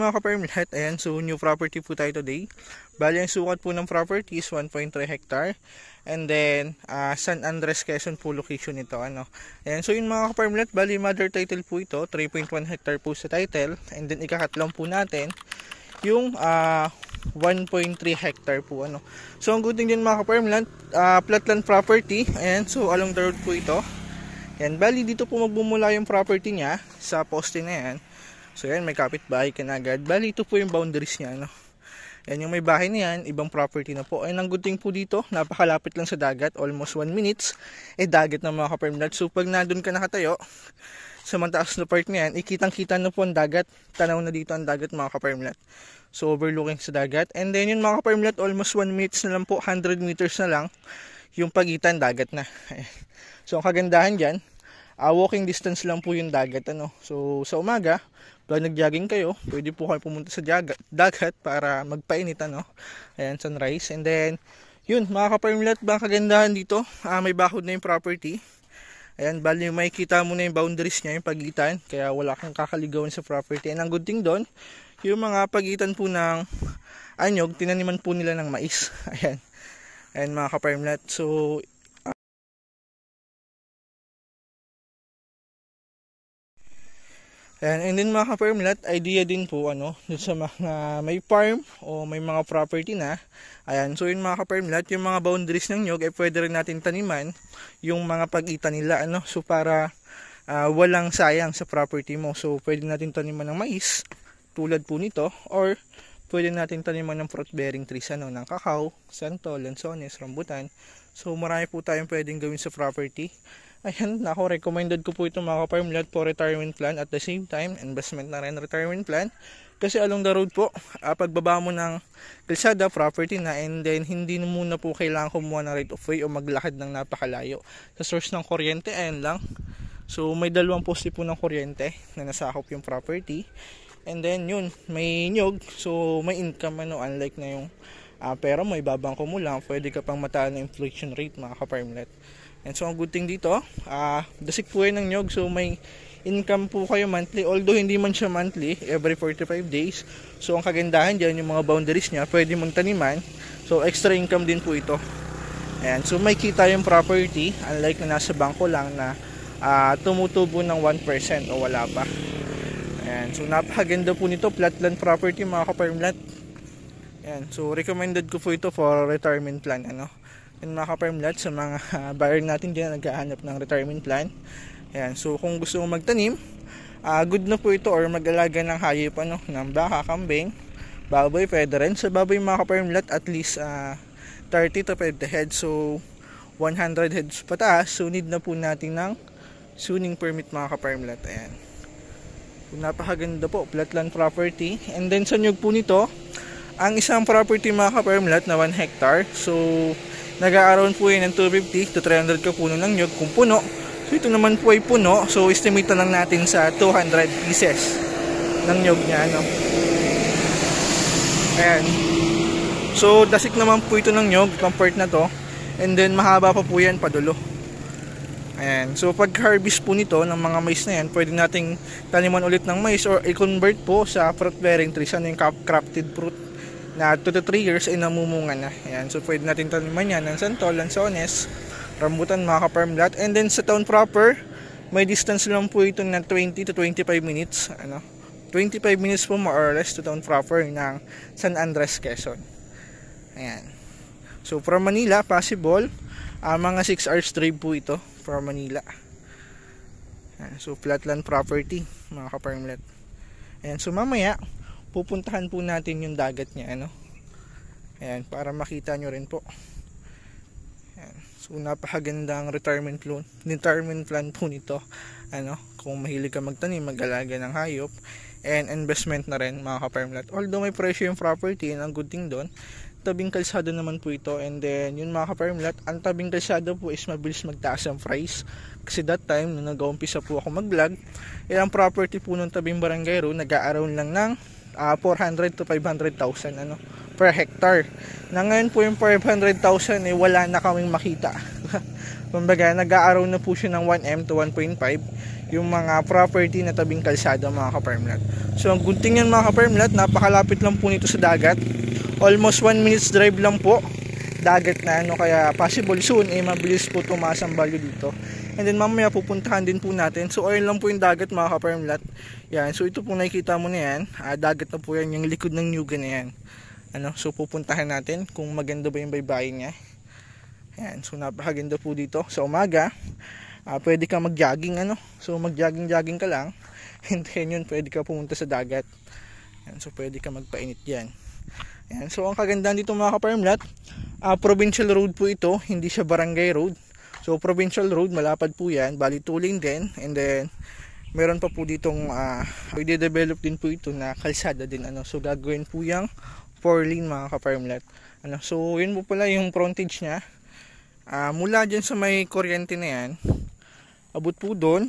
mga ka-farm lahat, ayan, so new property po tayo today. Bali ang sukat po ng property is 1.3 hectare. And then, San Andres, Quezon po location ito. Ayan, so yun mga ka-farm lahat, bali mother title po ito, 3.1 hectare po sa title. And then ikakatlang po natin yung 1.3 hectare po. So ang good thing din mga ka-farm lahat, flatland property. Ayan, so along the road po ito. Ayan, bali dito po magbumula yung property niya sa poste na yan. So yan, may kapitbahay ka na agad. Bali ito po yung boundaries niya. Yan yung may bahay na yan, ibang property na po. And ang good thing po dito, napakalapit lang sa dagat, almost 1 minutes. Dagat na mga ka-farm lahat. So pag nandun ka nakatayo sa mataas na part na yan, ikitang-kita na po ang dagat. Tanaw na dito ang dagat mga ka-farm lahat. So overlooking sa dagat. And then yun mga ka-farm lahat, almost 1 minutes na lang po, 100 meters na lang yung pagitan dagat na. So ang kagandahan dyan, walking distance lang po yung dagat. So sa umaga, pag nag-jogging kayo, pwede po kayo pumunta sa dagat para magpainit. Ayan, sunrise. And then yun mga ka-farm lahat, bang kagandahan dito, may bakod na yung property. Ayan, bali makikita mo na yung boundaries niya, yung pagitan, kaya wala kang kakaligawan sa property. And ang good thing doon, yung mga pagitan po ng anyog, tinaniman po nila ng mais. Ayan. Ayan mga ka-farm lahat. So and then mga ka-farm lahat, idea din po dun sa mga may farm o may mga property na. Ayan, so yun mga ka-farm lahat, yung mga boundaries ng nyog pwede rin natin taniman yung mga pagitan nila. So para walang sayang sa property mo. So pwede natin taniman ng mais tulad po nito, or pwede natin taniman ng fruit bearing trees ng kakao, santol, lansones, rambutan. So marami po tayong pwedeng gawin sa property. Ayan, recommended ko po ito mga ka-farm lahat for retirement plan, at the same time investment na rin retirement plan. Kasi along the road po, pagbaba mo ng kalsada, property na, and then hindi muna po kailangan kumuha ng right of way o maglakad ng napakalayo. Sa source ng kuryente, ayan lang. So may dalawang poste po ng kuryente na nasakop yung property. And then yun, may nyog, so may income unlike na yung pera mo, ibabangko mo lang, pwede ka pang mataan ng inflation rate mga ka-farm lahat. And so ang good thing dito, dasik po yan ng nyog, so may income po kayo monthly, although hindi man siya monthly, every 45 days. So ang kagandahan dyan, yung mga boundaries niya, pwede mong taniman, so extra income din po ito. Ayan, so may kita yung property, unlike na nasa bangko lang na tumutubo ng 1% o wala pa. Ayan, so napakaganda po nito, flatland property mga ka-farm lahat. Ayan, so recommended ko po ito for retirement plan. And mga ka-farm lahat, sa mga buyer natin dyan naghahanap ng retirement plan. Ayan, so kung gusto mo magtanim, good na po ito, or mag-alaga ng hayop, ng baka, kambing, baboy, pwede rin. Sa baboy mga ka-farm lahat, at least 30 to 50 heads, so 100 heads pataas. So need na po natin ng zoning permit mga ka-farm lahat. Ayan, so napakaganda po, flatland property. And then sa nyug po nito, ang isang property mga ka-farm lahat na 1 hectare, so nag-aaround po yun ng 250 to 300 ka puno ng nyog kung puno. So ito naman po ay puno, so estimate na lang natin sa 200 pieces ng nyog niya. Ayan, so dasik naman po ito ng nyog, itong part na to. And then mahaba pa po yan padulo. Ayan, so pag harvest po nito ng mga mais na yan, pwede nating taniman ulit ng mais, or i-convert po sa fruit bearing trees, yung crafted fruit na 2 to 3 years ay namumunga na. Ayan, so pwede natin taniman yan ng santol, lansones, rambutan mga ka-farm lahat. And then sa town proper, may distance lang po ito na 20 to 25 minutes. 25 minutes po more or less to town proper ng San Andres, Quezon. Ayan, so from Manila, possible mga 6 hours drive po ito from Manila. Ayan, so flatland property mga ka-farm lahat. Ayan, so mamaya pupuntahan po natin yung dagat niya. Ayan, para makita nyo rin po. Ayan, so napakagandang retirement plan po nito. Kung mahilig ka magtanim, mag-alaga ng hayop, and investment na rin mga ka-farm lahat. Although may presyo yung property, and ang good thing doon, tabing kalsada naman po ito. And then yun mga ka-farm lahat, ang tabing kalsada po is mabilis magtaas ang price. Kasi that time, nung nag-uumpisa po ako mag-vlog, ang property po ng tabing barangay road, nag-aaround lang ng 400 to 500,000 per hectare. Na ngayon po yung 500,000 wala na kaming makita. Kumbaga nag-aaraw na po siya ng 1M to 1.5 yung mga property na tabing kalsada mga ka-farmlat. So ang gunting yan mga ka-farmlat, napakalapit lang po nito sa dagat. Almost 1 minutes drive lang po dagat na kaya possible soon mabilis po tumaas ang value dito. And then mamaya pupuntahan din po natin. So oil lang po yung dagat mga ka-farmlat. Yan, so ito po nakikita mo na yan, dagat na po yan, yung likod ng nyugan na yan. So pupuntahan natin kung maganda ba yung baybayin niya. Yan, so napakaganda po dito sa umaga. Pwede ka mag-jogging so mag-jogging ka lang and then yun pwede ka pumunta sa dagat. Yan, so pwede ka magpainit diyan. Yan, so ang kagandahan dito mga ka-farmlat, provincial road po ito, hindi siya barangay road. So provincial road, malapad po yan, bali 2 lane din, and then meron pa po ditong i-develop din po ito na kalsada din so gagawin po yung 4 lane mga ka-farmlat. So yun po pala yung frontage niya. Mula dyan sa may kuryente na yan, abot po doon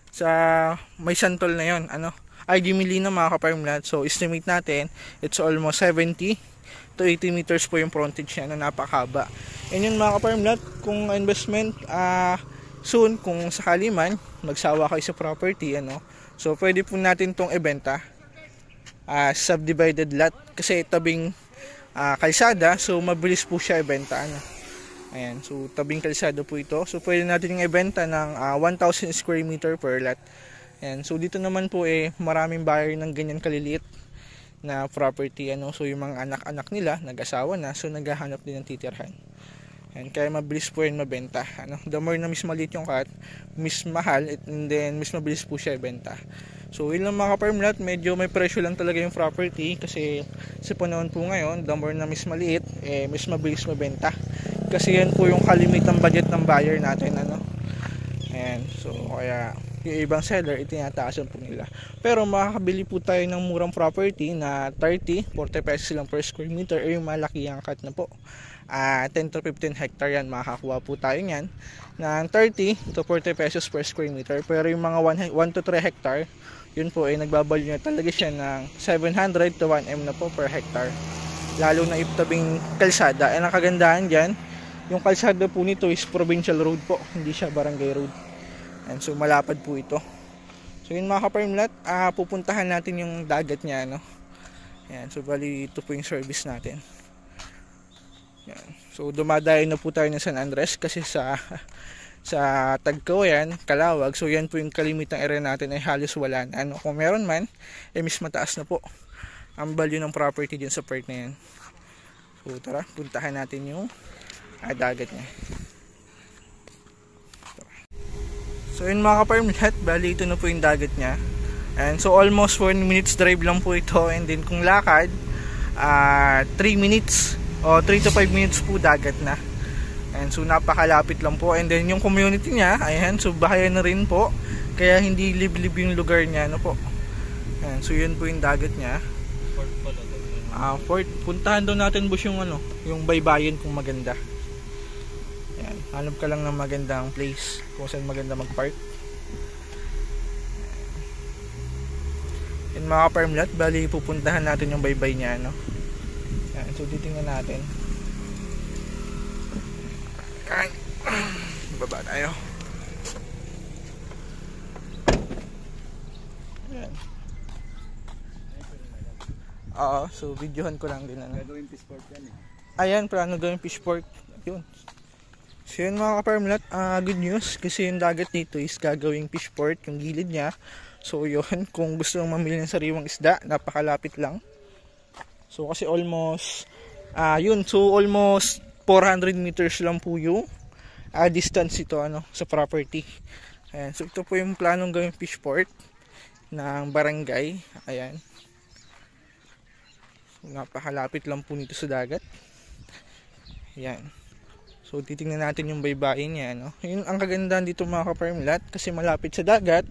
sa may santol na yon, ID Milina mga ka-farmlat. So estimate natin it's almost 70 to 80 meters po yung frontage niya, napakahaba. And yun mga ka-farmlat, kung investment soon, kung sakali man magsawa kayo sa property, so pwede po natin tong ibenta subdivided lot kasi tabing kalsada, so mabilis po siya ibenta. Ayan, so tabing kalsada po ito. So pwede natin yung ibenta ng 1,000 square meter per lot. Ayan, so dito naman po maraming buyer ng ganyan kaliliit na property. So yung mga anak-anak nila nag-asawa na, so naghahanap din ng titirhan. Ayan, kaya mabilis po yan mabenta. The more na mas maliit yung cut, mas mahal, and then mas mabilis po siya ibenta. So yun lang mga ka-farmlat, medyo may presyo lang talaga yung property kasi sa panahon po ngayon, the more na mas maliit, mas mabilis mabenta. Kasi yan po yung kalimitang budget ng buyer natin. Ayan, so kaya yung ibang seller itinataasan po nila. Pero makakabili po tayo ng murang property na 30-40 pesos lang per square meter, yung malaki ang cut na po. 10 to 15 hectare yan, makakakuha po tayo yan ng 30 to 40 pesos per square meter. Pero yung mga 1 to 3 hectare, yun po nagbabalik na talaga siya ng 700 to 1M na po per hectare, lalo na itabing kalsada. Ang kagandahan dyan, yung kalsada po nito is provincial road po, hindi siya barangay road. And so malapad po ito. So yun mga ka-farmlat, pupuntahan natin yung dagat niya. Yan, so bali ito po yung service natin. Yan. So dumadayo na po tayo ng San Andres kasi sa Tagkawayan, Calawag. So yan po yung kalimitang area natin ay halos wala na. Kung meron man, mas mataas na po ang value ng property dyan sa part na yan. So tara, puntahan natin yung dagat niya. So yun mga ka-farmlat, bali ito na po yung dagat niya. And so almost 1 minutes drive lang po ito, and then kung lakad 3 minutes o 3 to 5 minutes po dagat na. And so napakalapit lang po, and then yung community niya, ayan, so bahayan na rin po, kaya hindi liblib yung lugar niya po. Ayan, so yun po yung dagat niya. Fort, puntahan doon natin boss yung yung baybayin kung maganda. Ayan, hanap ka lang ng magandang place kung saan maganda mag-park. Yan mga ka-farmlat, bali pupuntahan natin yung baybay niya. Ayan, so titingnan natin. Ayan, baba tayo. Ayan. So videohan ko lang din. Gagawin fishport yan Ayan, plano gawin fishport. Yun. So yun mga ka-farmlat, good news kasi yung dagat dito is gagawing fishport, yung gilid niya. So yun, kung gusto mong mamili ng sariwang isda, napakalapit lang. So kasi almost almost 400 meters lang po yung distance ito sa property. Ayan, so ito po yung planong gawing fishport ng barangay. Ayan. So, napakalapit lang po nito sa dagat. Ayan. So titingnan natin yung baybayin niya. Yun ang kagandahan dito mga ka-farmlat kasi malapit sa dagat.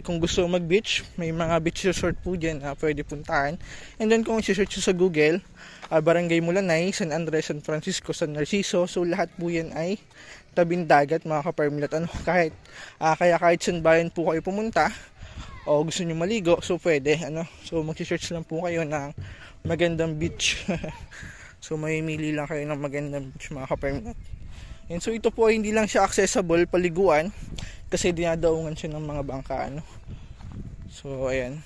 Kung gusto mag-beach, may mga beach resort po dyan na pwede puntahan. And then kung i-search sa Google, Barangay Mulanay, San Andres, San Francisco, San Narciso, so lahat po yan ay tabing dagat mga ka-farmlat. Kaya kahit saan bayan po kayo pumunta o gusto nyo maligo, so pwede. So mag-search lang po kayo ng magandang beach. So mamimili lang kayo ng magandang beach mga ka-permlat. And so ito po ay hindi lang siya accessible paliguan kasi dinadaungan siya ng mga bangka, ano. So ayan,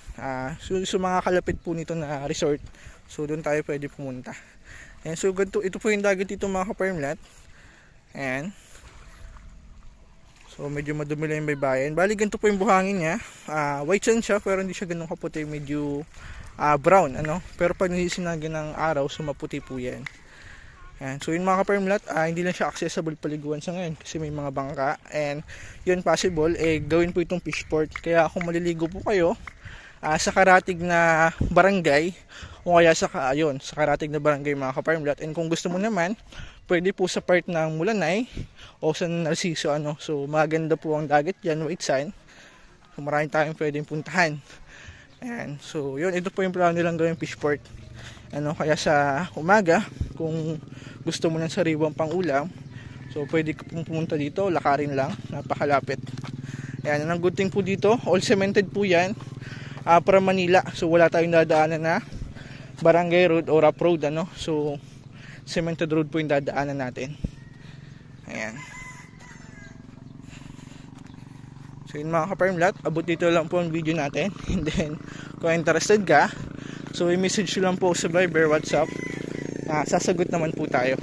so mga kalapit po nito na resort, so doon tayo pwede pumunta. And so ganito, ito po yung dagat dito mga ka-permlat. Ayan. So medyo madumi lang yung baybayin. Bali ganito po yung buhangin niya. White sand siya pero hindi siya ganun kaputi, medyo brown, ano. Pero pag nasisinagin ng araw, so maputi po yan. Ayan. So yun mga ka-permlat, hindi lang siya accessible paliguan sa ngayon kasi may mga bangka. And yun possible, gawin po itong fishport. Kaya kung maliligo po kayo sa karatig na barangay, o kaya sa karatig na barangay mga ka-permlat, and kung gusto mo naman, pwede po sa part ng Mulanay o sa Narciso, ano. So maganda po ang dagat dyan, white sand. So maraming tayong pwedeng puntahan. Ayan. So yun, ito po yung plano nilang gawing fishport. Ano, kaya sa umaga, kung gusto mo ng sariwang pang-ulam, so pwede ka pumunta dito, lakarin lang, napakalapit. Ayan, ang good thing po dito, all cemented po yan, para Manila. So wala tayong dadaanan na barangay road o rough road, ano. So cemented road po yung dadaanan natin. Ayan. So yun mga ka-permlat, abot dito lang po ang video natin. And then, kung interested ka, so i-message lang po sa Viber, WhatsApp. Sasagot naman po tayo.